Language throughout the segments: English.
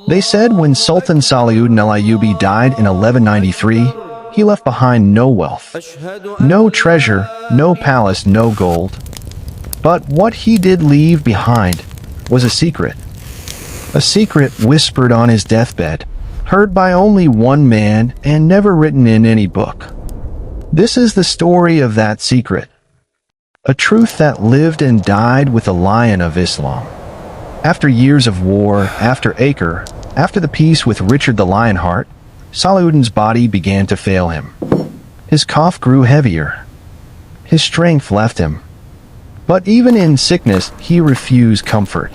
They said when Sultan Salahuddin Al-Ayyubi died in 1193, he left behind no wealth, no treasure, no palace, no gold. But what he did leave behind was a secret whispered on his deathbed, heard by only one man and never written in any book. This is the story of that secret, a truth that lived and died with the lion of Islam. After years of war, after Acre, after the peace with Richard the Lionheart, Salahuddin's body began to fail him. His cough grew heavier. His strength left him. But even in sickness, he refused comfort.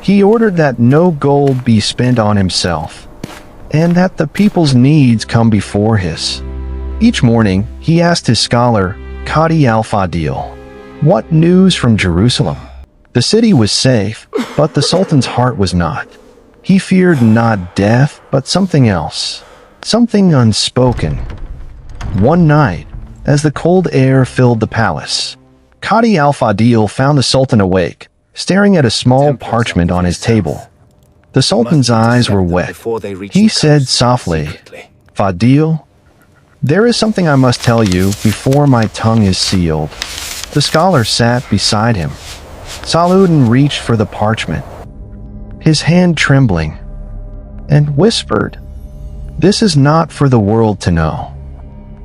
He ordered that no gold be spent on himself, and that the people's needs come before his. Each morning, he asked his scholar, Qadi al-Fadil, "What news from Jerusalem?" The city was safe, but the Sultan's heart was not. He feared not death, but something else, something unspoken. One night, as the cold air filled the palace, Qadi al-Fadil found the Sultan awake, staring at a small parchment on his table. The Sultan's eyes were wet. He said softly, "Fadil, there is something I must tell you before my tongue is sealed." The scholar sat beside him. Salahuddin reached for the parchment, his hand trembling, and whispered, "This is not for the world to know."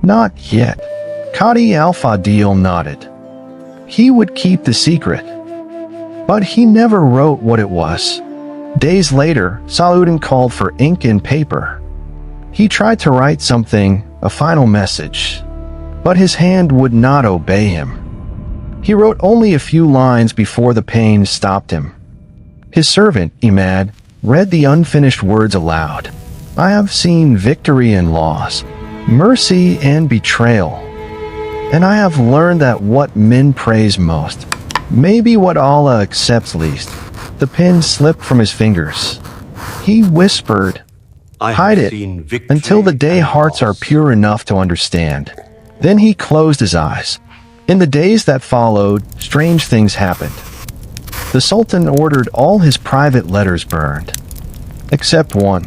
"Not yet." Qadi al-Fadil nodded. He would keep the secret. But he never wrote what it was. Days later, Salahuddin called for ink and paper. He tried to write something, a final message, but his hand would not obey him. He wrote only a few lines before the pain stopped him. His servant, Imad, read the unfinished words aloud. "I have seen victory and loss, mercy and betrayal, and I have learned that what men praise most, maybe what Allah accepts least." The pen slipped from his fingers. He whispered, "Hide it until the day hearts are pure enough to understand." Then he closed his eyes. In the days that followed, strange things happened. The Sultan ordered all his private letters burned, except one.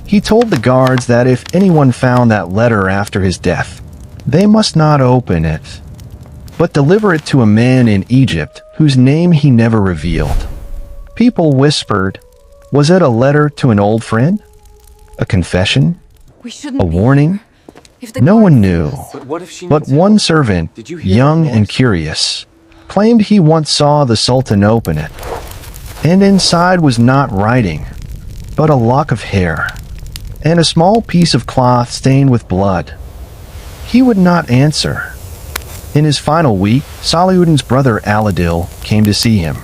He told the guards that if anyone found that letter after his death, they must not open it, but deliver it to a man in Egypt whose name he never revealed. People whispered, was it a letter to an old friend? A confession? A warning? No one knew. But one servant, young and curious, claimed he once saw the Sultan open it. And inside was not writing, but a lock of hair, and a small piece of cloth stained with blood. He would not answer. In his final week, Salahuddin's brother Aladil came to see him.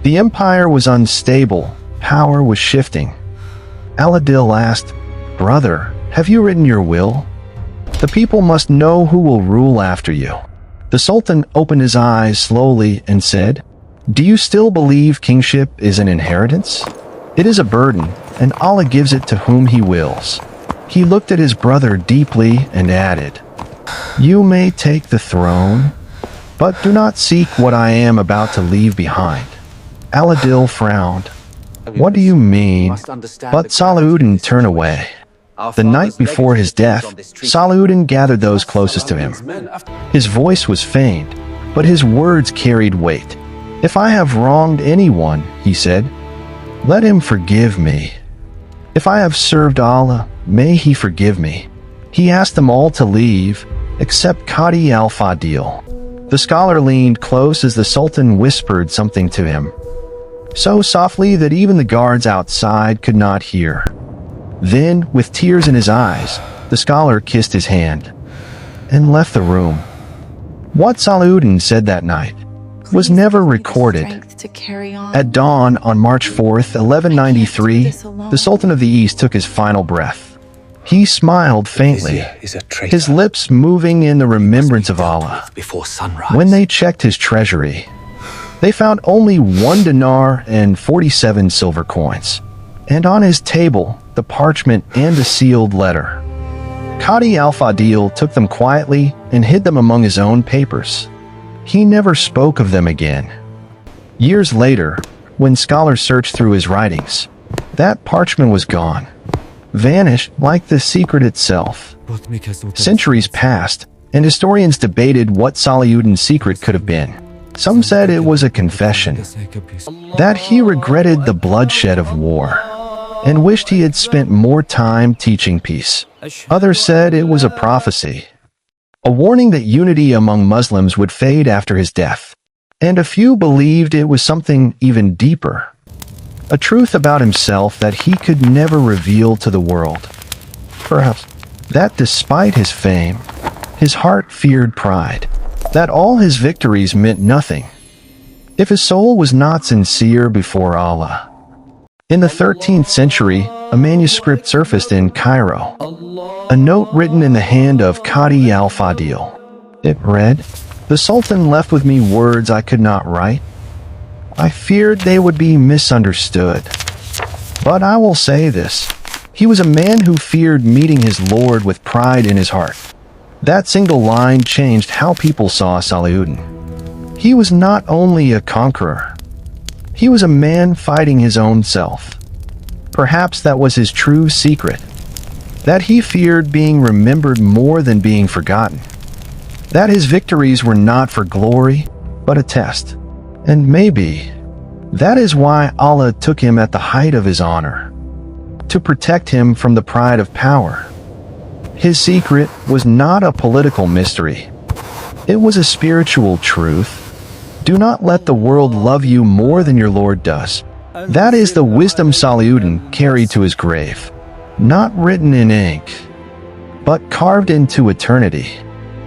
The empire was unstable, power was shifting. Aladil asked, "Brother, have you written your will? The people must know who will rule after you." The Sultan opened his eyes slowly and said, "Do you still believe kingship is an inheritance? It is a burden, and Allah gives it to whom He wills." He looked at his brother deeply and added, "You may take the throne, but do not seek what I am about to leave behind." Aladil frowned. "What do you mean?" But Salahuddin turned away. The night before his death, Salahuddin gathered those closest to him. His voice was faint, but his words carried weight. "If I have wronged anyone," he said, "let him forgive me. If I have served Allah, may He forgive me." He asked them all to leave, except Qadi al-Fadil. The scholar leaned close as the Sultan whispered something to him, so softly that even the guards outside could not hear. Then, with tears in his eyes, the scholar kissed his hand and left the room. What Salahuddin said that night was never recorded. At dawn on March 4th, 1193, the Sultan of the East took his final breath. He smiled faintly, his lips moving in the remembrance of Allah. When they checked his treasury, they found only 1 dinar and 47 silver coins, and on his table, the parchment and a sealed letter. Qadi al-Fadil took them quietly and hid them among his own papers. He never spoke of them again. Years later, when scholars searched through his writings, That parchment was gone, vanished like the secret itself. Centuries passed, and historians debated what Salahuddin's secret could have been. Some said it was a confession, that he regretted the bloodshed of war, and wished he had spent more time teaching peace. Others said it was a prophecy, a warning that unity among Muslims would fade after his death. And a few believed it was something even deeper, a truth about himself that he could never reveal to the world. Perhaps that despite his fame, his heart feared pride, that all his victories meant nothing if his soul was not sincere before Allah. In the 13th century, a manuscript surfaced in Cairo, a note written in the hand of Qadi al-Fadil. It read, "The Sultan left with me words I could not write. I feared they would be misunderstood. But I will say this, he was a man who feared meeting his Lord with pride in his heart." That single line changed how people saw Salahuddin. He was not only a conqueror, he was a man fighting his own self. Perhaps that was his true secret, that he feared being remembered more than being forgotten, that his victories were not for glory, but a test. And maybe that is why Allah took him at the height of his honor, to protect him from the pride of power. His secret was not a political mystery. It was a spiritual truth. Do not let the world love you more than your Lord does. That is the wisdom Salahuddin carried to his grave, not written in ink, but carved into eternity.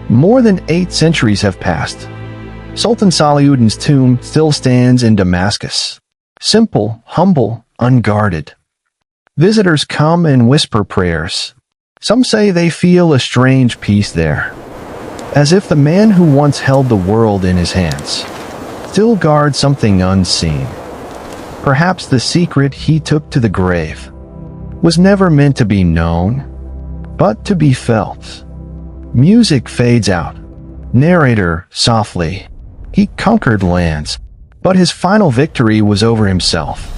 More than 8 centuries have passed. Sultan Salahuddin's tomb still stands in Damascus. Simple, humble, unguarded. Visitors come and whisper prayers. Some say they feel a strange peace there, as if the man who once held the world in his hands still guards something unseen. Perhaps the secret he took to the grave was never meant to be known, but to be felt. Music fades out. Narrator softly. He conquered lands, but his final victory was over himself.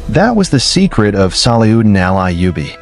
That was the secret of Salahuddin Al-Ayyubi.